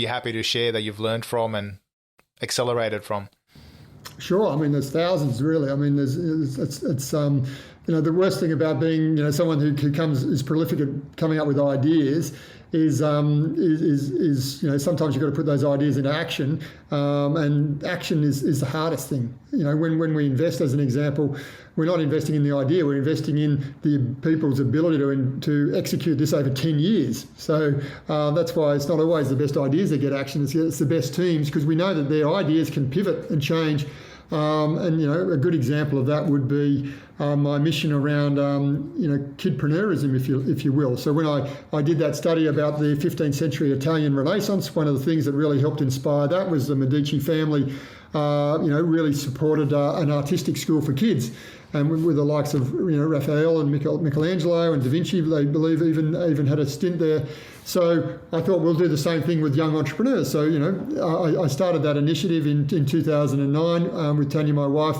Speaker 2: happy to share that you've learned from and accelerated from.
Speaker 1: Sure. There's thousands, really. It's the worst thing about being, someone who is prolific at coming up with ideas is sometimes you've got to put those ideas into action, and action is the hardest thing. When we invest, as an example, we're not investing in the idea, we're investing in the people's ability to execute this over 10 years. So that's why it's not always the best ideas that get action, it's the best teams, because we know that their ideas can pivot and change And, a good example of that would be my mission around, kidpreneurism, if you will. So when I did that study about the 15th century Italian Renaissance, one of the things that really helped inspire that was the Medici family, really supported an artistic school for kids. And with the likes of Raphael and Michelangelo and Da Vinci, they believe even had a stint there. So I thought we'll do the same thing with young entrepreneurs. So I started that initiative in 2009 with Tanya, my wife.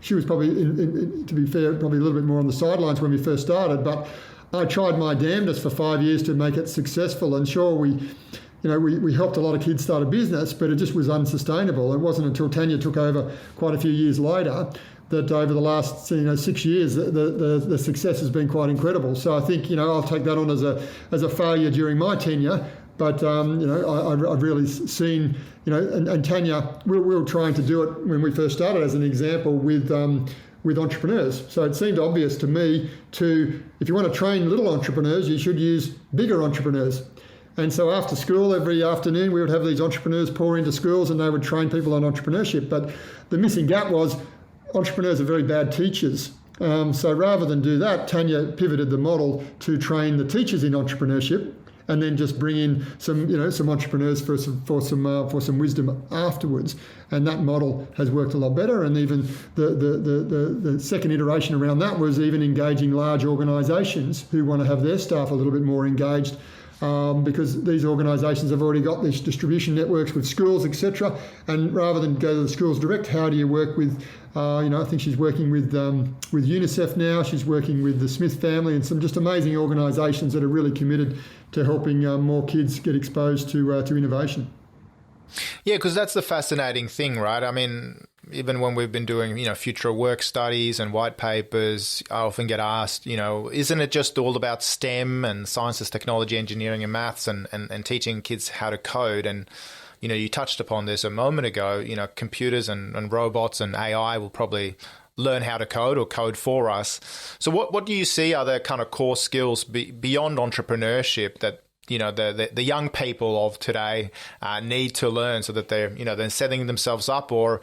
Speaker 1: She was probably, to be fair, probably a little bit more on the sidelines when we first started. But I tried my damnedest for 5 years to make it successful. And sure, we helped a lot of kids start a business, but it just was unsustainable. It wasn't until Tanya took over quite a few years later that over the last 6 years, the success has been quite incredible. So I think I'll take that on as a failure during my tenure. But I've really seen and Tanya, we were trying to do it when we first started as an example with entrepreneurs. So it seemed obvious to me if you want to train little entrepreneurs, you should use bigger entrepreneurs. And so after school, every afternoon, we would have these entrepreneurs pour into schools and they would train people on entrepreneurship. But the missing gap was entrepreneurs are very bad teachers. So rather than do that, Tanya pivoted the model to train the teachers in entrepreneurship and then just bring in some entrepreneurs for some wisdom afterwards. And that model has worked a lot better. And even the second iteration around that was even engaging large organisations who want to have their staff a little bit more engaged. Because these organisations have already got these distribution networks with schools, etc. And rather than go to the schools direct, how do you work with, I think she's working with UNICEF now, she's working with the Smith family and some just amazing organisations that are really committed to helping more kids get exposed to innovation.
Speaker 2: Yeah, because that's the fascinating thing, right? I mean, even when we've been doing, future work studies and white papers, I often get asked, isn't it just all about STEM and sciences, technology, engineering and maths and teaching kids how to code? And, you touched upon this a moment ago, computers and robots and AI will probably learn how to code or code for us. So what do you see are the kind of core skills beyond entrepreneurship that the young people of today need to learn so that they're setting themselves up, or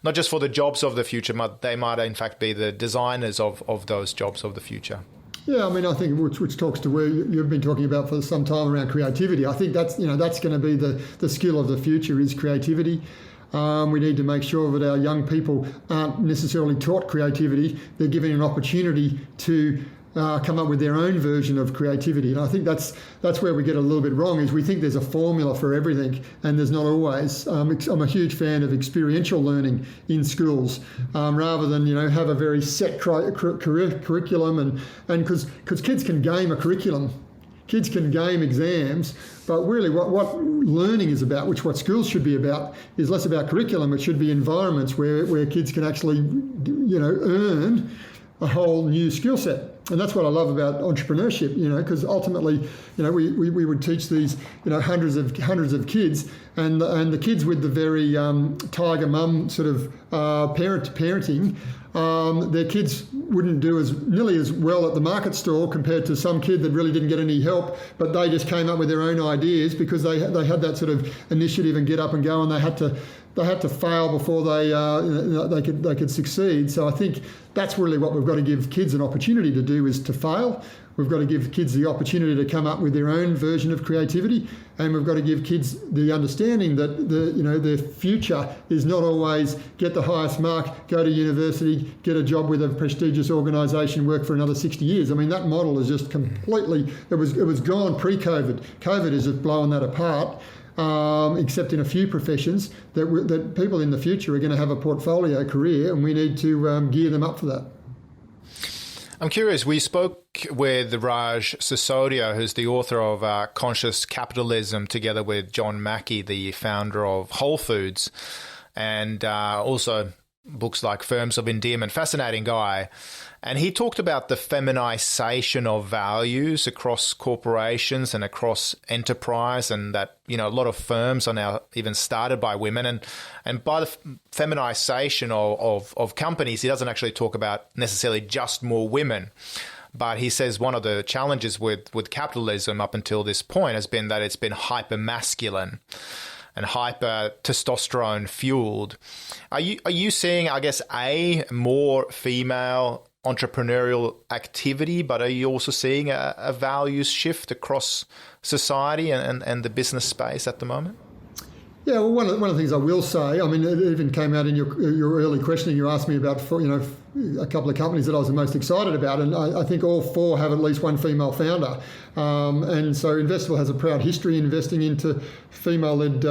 Speaker 2: not just for the jobs of the future, but they might in fact be the designers of those jobs of the future?
Speaker 1: Yeah, I mean, I think which talks to where you've been talking about for some time around creativity. I think that's going to be the skill of the future is creativity. We need to make sure that our young people aren't necessarily taught creativity. They're given an opportunity to come up with their own version of creativity. And I think that's where we get a little bit wrong, is we think there's a formula for everything, and there's not always. I'm a huge fan of experiential learning in schools, rather than have a very set curriculum, and because kids can game a curriculum. Kids can game exams, but really what learning is about, what schools should be about, is less about curriculum. It should be environments where kids can actually earn a whole new skill set. And that's what I love about entrepreneurship, because ultimately, we would teach these, hundreds of kids, and the kids with the very tiger mum sort of parenting, their kids wouldn't do nearly as well at the market stall compared to some kid that really didn't get any help, but they just came up with their own ideas because they had that sort of initiative and get up and go, and they had to fail before they could succeed. So I think that's really what we've got to give kids an opportunity to do, is to fail. We've got to give kids the opportunity to come up with their own version of creativity, and we've got to give kids the understanding that their future is not always get the highest mark, go to university, get a job with a prestigious organisation, work for another 60 years. I mean, that model is just completely, it was gone pre-COVID. COVID has just blown that apart. Except in a few professions that people in the future are going to have a portfolio career, and we need to gear them up for that.
Speaker 2: I'm curious, we spoke with Raj Sisodia, who's the author of Conscious Capitalism, together with John Mackey, the founder of Whole Foods, and also books like Firms of Endearment. Fascinating guy. And he talked about the feminization of values across corporations and across enterprise, and that, a lot of firms are now even started by women. And by the feminization of companies, he doesn't actually talk about necessarily just more women. But he says one of the challenges with capitalism up until this point has been that it's been hyper-masculine. hyper testosterone fueled. Are you seeing, I guess, more female entrepreneurial activity, but are you also seeing a values shift across society and the business space at the moment?
Speaker 1: Yeah, well, one of the things I will say, I mean, it even came out in your early questioning. You asked me about, a couple of companies that I was the most excited about, and I think all four have at least one female founder. And so Investible has a proud history investing into female-led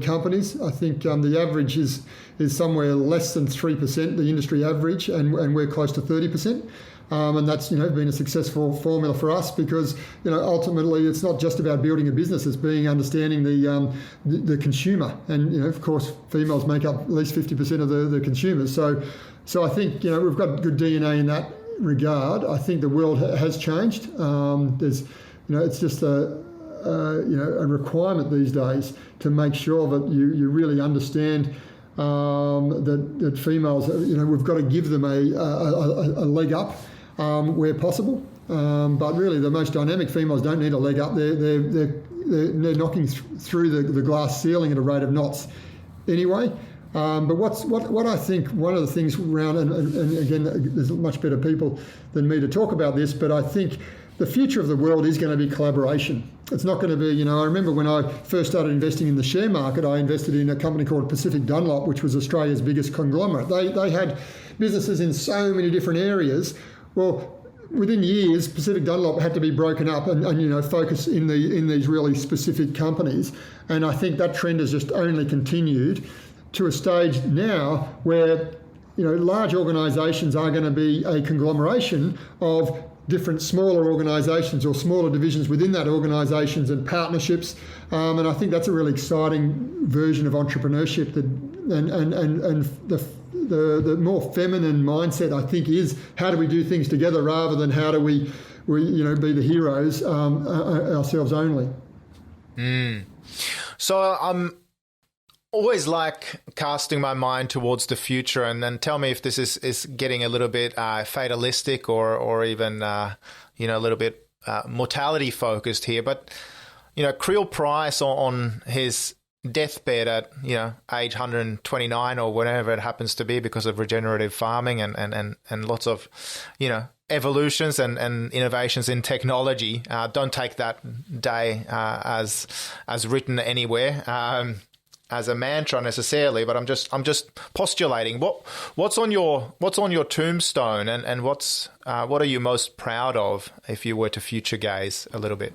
Speaker 1: companies. I think the average is somewhere less than 3%, the industry average, and we're close to 30%. And that's been a successful formula for us because ultimately it's not just about building a business; it's understanding the consumer, and of course females make up at least 50% of the consumers. So I think we've got good DNA in that regard. I think the world has changed. There's it's just a requirement these days to make sure that you really understand that females, we've got to give them a leg up where possible. But really, the most dynamic females don't need a leg up. They're knocking through the glass ceiling at a rate of knots anyway. But what I think one of the things around, and again, there's much better people than me to talk about this, but I think the future of the world is going to be collaboration. It's not going to be, I remember when I first started investing in the share market, I invested in a company called Pacific Dunlop, which was Australia's biggest conglomerate. They had businesses in so many different areas. Well, within years, Pacific Dunlop had to be broken up and focus in these really specific companies. And I think that trend has just only continued to a stage now where, large organisations are going to be a conglomeration of different smaller organisations or smaller divisions within that organisations and partnerships, and I think that's a really exciting version of entrepreneurship. The more feminine mindset, I think, is how do we do things together rather than how do we be the heroes ourselves only.
Speaker 2: So I'm always like casting my mind towards the future, and then tell me if this is getting a little bit fatalistic or even a little bit mortality focused here. But Creel Price on his deathbed at age 129 or whatever it happens to be because of regenerative farming and lots of evolutions and innovations in technology. Don't take that day as written anywhere. As a mantra necessarily, but I'm just postulating what's on your tombstone and what are you most proud of if you were to future gaze a little bit?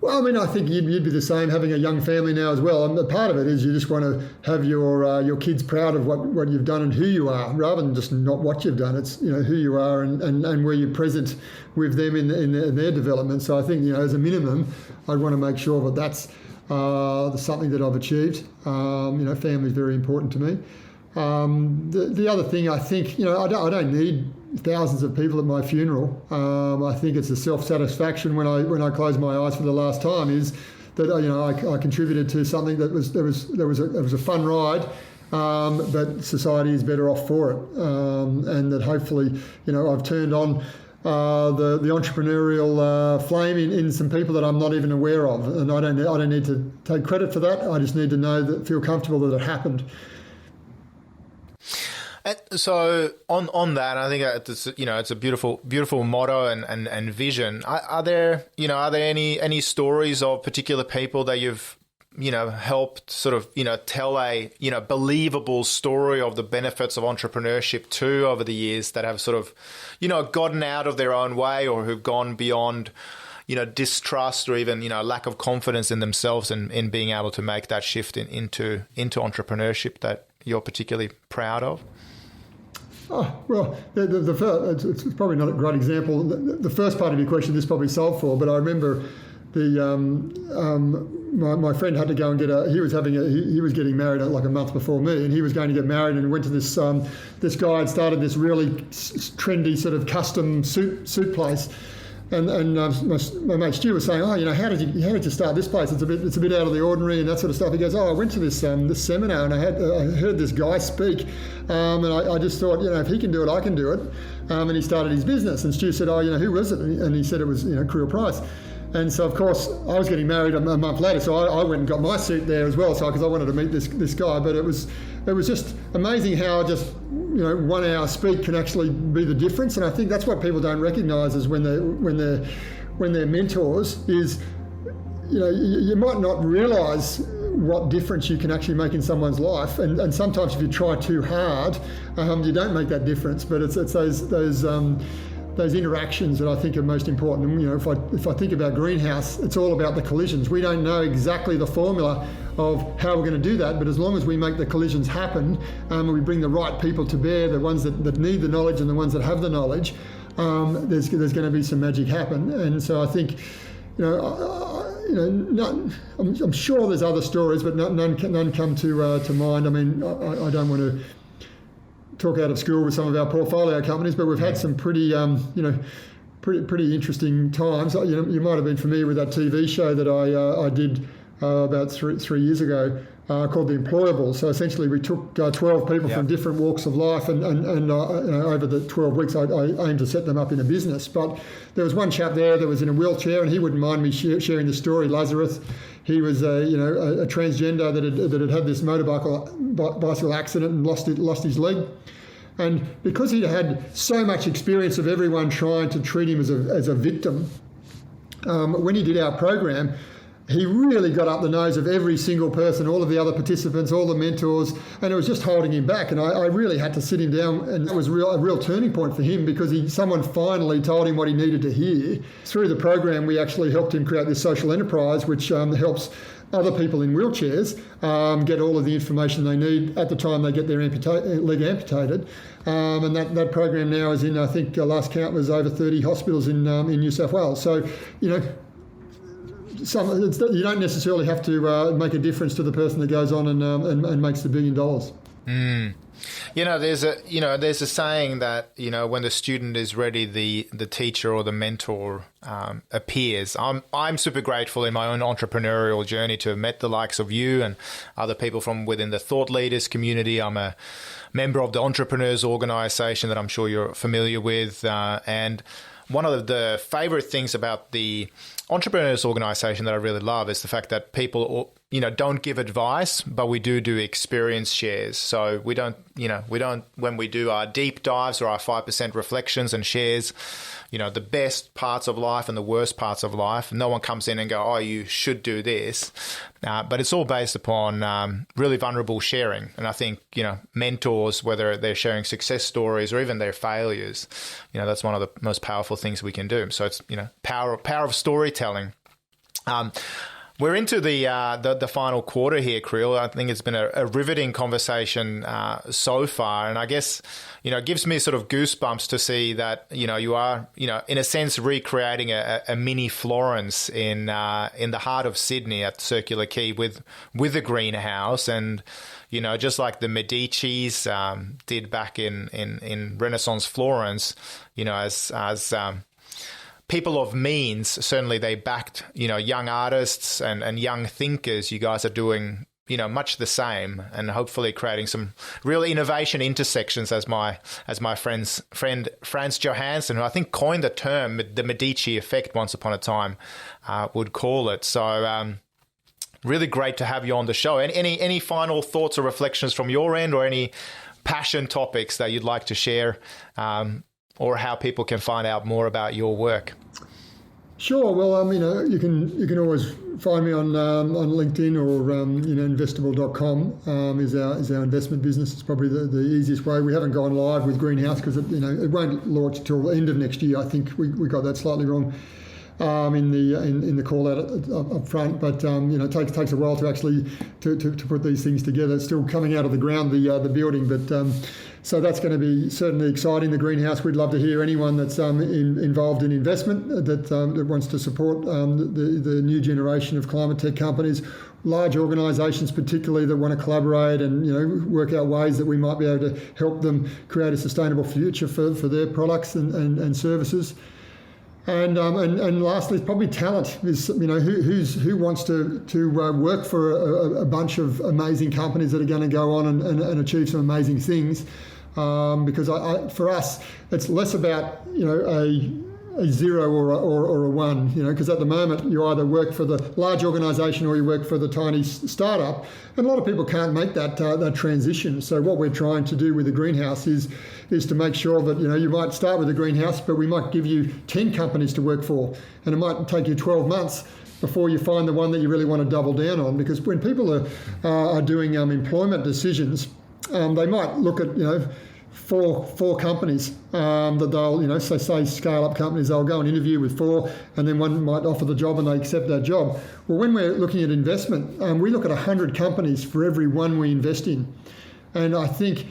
Speaker 1: Well, I mean, I think you'd be the same having a young family now as well. And part of it is you just want to have your kids proud of what you've done and who you are, rather than just not what you've done. It's who you are and where you're present with them in their development. So I think as a minimum, I'd want to make sure that that's something that I've achieved. Family is very important to me. The other thing, I think, I don't need thousands of people at my funeral. I think it's a self-satisfaction when I close my eyes for the last time is that I contributed to something that was a fun ride. But society is better off for it, and that hopefully I've turned on the entrepreneurial flame in some people that I'm not even aware of, and I don't need to take credit for that. I just need to feel comfortable that it happened.
Speaker 2: So on that, I think it's a beautiful motto and vision. Are there any stories of particular people that you've helped sort of tell a believable story of the benefits of entrepreneurship too over the years that have sort of gotten out of their own way or who've gone beyond distrust or even lack of confidence in themselves and in being able to make that shift into entrepreneurship that you're particularly proud of?
Speaker 1: Oh, well, it's probably not a great example. The first part of your question is probably solved for, but I remember my friend had to go and he was getting married like a month before me, and he was going to get married and went to this guy had started this really trendy sort of custom suit place. And my mate Stu was saying, how did you start this place? It's a bit out of the ordinary and that sort of stuff. He goes, I went to this seminar and I heard this guy speak, and I just thought, if he can do it, I can do it. And he started his business. And Stu said, who was it? And he said it was Creel Price. And so, of course, I was getting married a month later, so I went and got my suit there as well, so because I wanted to meet this guy. But it was just amazing how just 1 hour speak can actually be the difference. And I think that's what people don't recognise is when they're mentors is, you might not realise what difference you can actually make in someone's life, and sometimes if you try too hard, you don't make that difference. But it's those interactions that I think are most important. And, if I think about greenhouse, it's all about the collisions. We don't know exactly the formula of how we're going to do that, but as long as we make the collisions happen, we bring the right people to bear, the ones that need the knowledge and the ones that have the knowledge, there's going to be some magic happen. And so I think, I'm sure there's other stories, but none come to mind. I mean, I don't want to talk out of school with some of our portfolio companies, but we've had some pretty interesting times. You might have been familiar with that TV show that I did about three years ago called The Employable. So essentially we took 12 people from different walks of life and over the 12 weeks I aimed to set them up in a business. But there was one chap there that was in a wheelchair, and he wouldn't mind me sharing the story. Lazarus, he was a transgender that had this bicycle accident and lost his leg. And because he'd had so much experience of everyone trying to treat him as a victim, when he did our program, he really got up the nose of every single person, all of the other participants, all the mentors, and it was just holding him back. And I really had to sit him down, and that was a real turning point for him, because someone finally told him what he needed to hear. Through the program, we actually helped him create this social enterprise, which helps other people in wheelchairs get all of the information they need at the time they get their leg amputated. And that program now is in, I think last count was over 30 hospitals in New South Wales. So, you don't necessarily have to make a difference to the person that goes on and makes the $1 billion.
Speaker 2: There's a saying that when the student is ready, the teacher or the mentor appears. I'm super grateful in my own entrepreneurial journey to have met the likes of you and other people from within the thought leaders community. I'm a member of the Entrepreneurs organization that I'm sure you're familiar with, and one of the favorite things about the Entrepreneurs organization that I really love is the fact that people, don't give advice, but we do experience shares. So we don't, when we do our deep dives or our 5% reflections and shares, the best parts of life and the worst parts of life, no one comes in and go, oh, you should do this. But it's all based upon really vulnerable sharing. And I think, mentors, whether they're sharing success stories or even their failures, that's one of the most powerful things we can do. So it's, power of storytelling. We're into the final quarter here, Creel. I think it's been a riveting conversation so far, and I guess it gives me sort of goosebumps to see that you are in a sense recreating a mini Florence in the heart of Sydney at Circular Quay with a greenhouse, and just like the Medicis did back in Renaissance Florence, as people of means, certainly they backed, young artists and young thinkers. You guys are doing, much the same, and hopefully creating some real innovation intersections, as my friend Frans Johansson, who I think coined the term the Medici effect once upon a time, would call it. So really great to have you on the show. Any final thoughts or reflections from your end, or any passion topics that you'd like to share? Or how people can find out more about your work?
Speaker 1: Sure. Well, you can always find me on LinkedIn or Investible.com is our investment business. It's probably the easiest way. We haven't gone live with Greenhouse because it won't launch till the end of next year. I think we got that slightly wrong in the call out up front, but it takes a while to actually to put these things together. It's still coming out of the ground, the building, but. So that's going to be certainly exciting. The greenhouse, we'd love to hear anyone that's involved in investment that wants to support the new generation of climate tech companies, large organisations particularly that want to collaborate and work out ways that we might be able to help them create a sustainable future for their products and services. And lastly, probably talent is who wants to work for a bunch of amazing companies that are going to go on and achieve some amazing things. Because for us, it's less about a a 0 or a 1, because at the moment you either work for the large organisation or you work for the tiny startup, and a lot of people can't make that transition. So what we're trying to do with the greenhouse is to make sure that you might start with a greenhouse, but we might give you 10 companies to work for, and it might take you 12 months before you find the one that you really want to double down on. Because when people are doing employment decisions, they might look at four companies that they'll say scale-up companies, they'll go and interview with 4, and then one might offer the job and they accept that job. Well, when we're looking at investment, we look at 100 companies for every one we invest in. And I think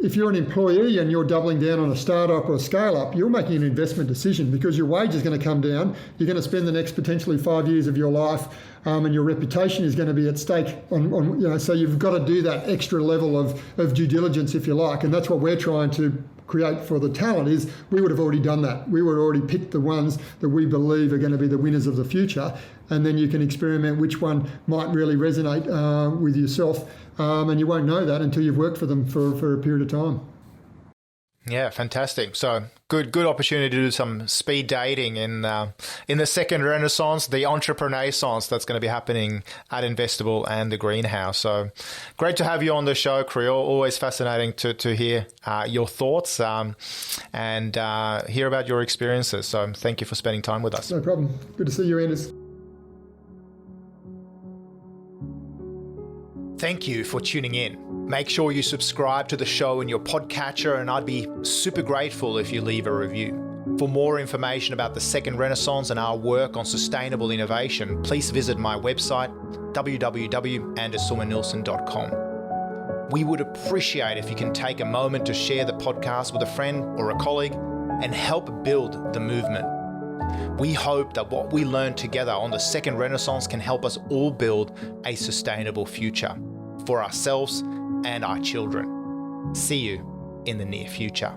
Speaker 1: if you're an employee and you're doubling down on a startup or a scale-up, you're making an investment decision, because your wage is going to come down. You're going to spend the next potentially 5 years of your life, and your reputation is going to be at stake. So you've got to do that extra level of due diligence, if you like, and that's what we're trying to create for the talent. Is we would have already done that. We would have already picked the ones that we believe are going to be the winners of the future, and then you can experiment which one might really resonate with yourself. And you won't know that until you've worked for them for a period of time.
Speaker 2: Yeah, fantastic. So good opportunity to do some speed dating in the second Renaissance, the Entreprenaissance that's going to be happening at Investible and the Greenhouse. So great to have you on the show, Creel. Always fascinating to hear your thoughts and hear about your experiences. So thank you for spending time with us.
Speaker 1: No problem. Good to see you, Anders.
Speaker 2: Thank you for tuning in. Make sure you subscribe to the show in your podcatcher, and I'd be super grateful if you leave a review. For more information about the Second Renaissance and our work on sustainable innovation, please visit my website, www.sorman-Nilsson.com. We would appreciate if you can take a moment to share the podcast with a friend or a colleague and help build the movement. We hope that what we learn together on the Second Renaissance can help us all build a sustainable future for ourselves and our children. See you in the near future.